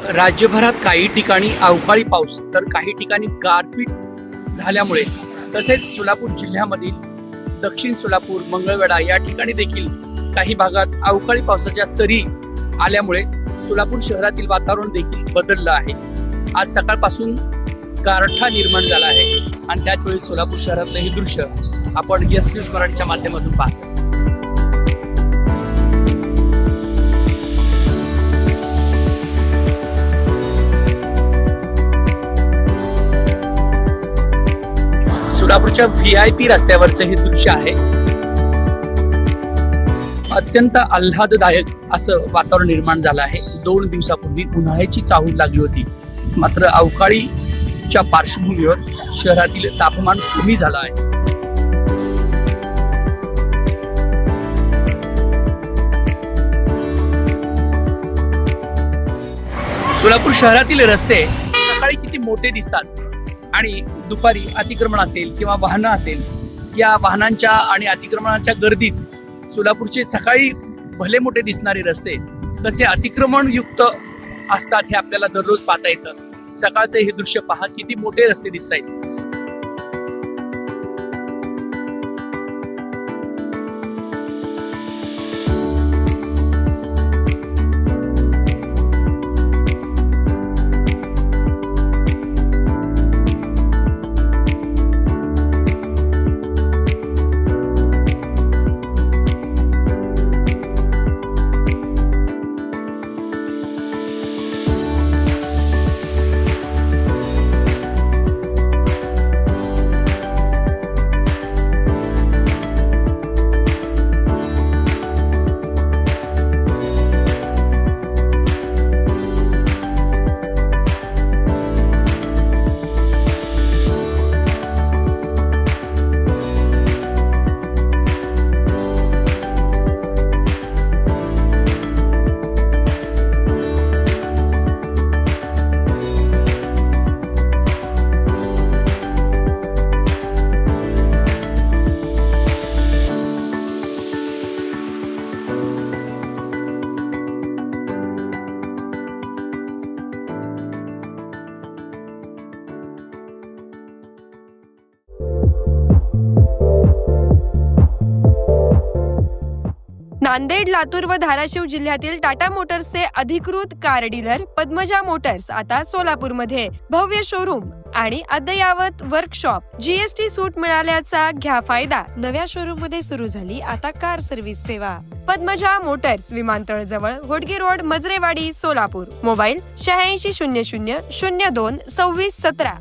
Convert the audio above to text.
राज्यभरात काही ठिकाणी अवकाळी पाऊस तर काही ठिकाणी गारपीट झाल्यामुळे तसेच सोलापूर जिल्ह्यामधील दक्षिण सोलापूर मंगळवेढा या ठिकाणी देखील काही भागात अवकाळी पावसाच्या सरी आल्यामुळे सोलापूर शहरातील वातावरण देखील बदललं आहे। आज सकाळपासून गारठा निर्माण झाला आहे आणि त्याच वेळी सोलापूर शहरातलं हे दृश्य आपण यस न्यूज मराठीच्या माध्यमातून पाहतो। सोलापूरच्या VIP रस्त्यावरचे हे दृश्य आहे। अत्यंत आल्हाददायक असं वातावरण निर्माण झालं आहे। 2 दिवसापूर्वी उन्हाळ्याची चाहूल लागली होती, मात्र अवकाळीच्या पार्श्वभूमीवर शहरातील तापमान कमी झालं आहे। सोलापूर शहरातील रस्ते सकाळी किती मोठे दिसतात आणि दुपारी अतिक्रमण असेल किंवा वाहनं असेल, या वाहनांच्या आणि अतिक्रमणाच्या गर्दीत सोलापूरचे सकाळी भले मोठे दिसणारे रस्ते कसे अतिक्रमण युक्त असतात हे आपल्याला दररोज पाहता येतं। सकाळचे हे दृश्य पहा, किती मोठे रस्ते दिसत आहेत। नांदेड, लातूर व धाराशिव जिल्ह्यातील टाटा मोटर्सचे अधिकृत कार डीलर पद्मजा मोटर्स आता सोलापूरमध्ये भव्य शोरूम आणि अद्ययावत वर्कशॉप, GST सूट मिळाल्याचा घ्या फायदा। नव्या शोरूम मध्ये सुरू झाली आता कार सर्व्हिस सेवा। पद्मजा मोटर्स, विमानतळ जवळ, होडगी रोड, मजरेवाडी, सोलापूर। मोबाईल 8600 02 26 17।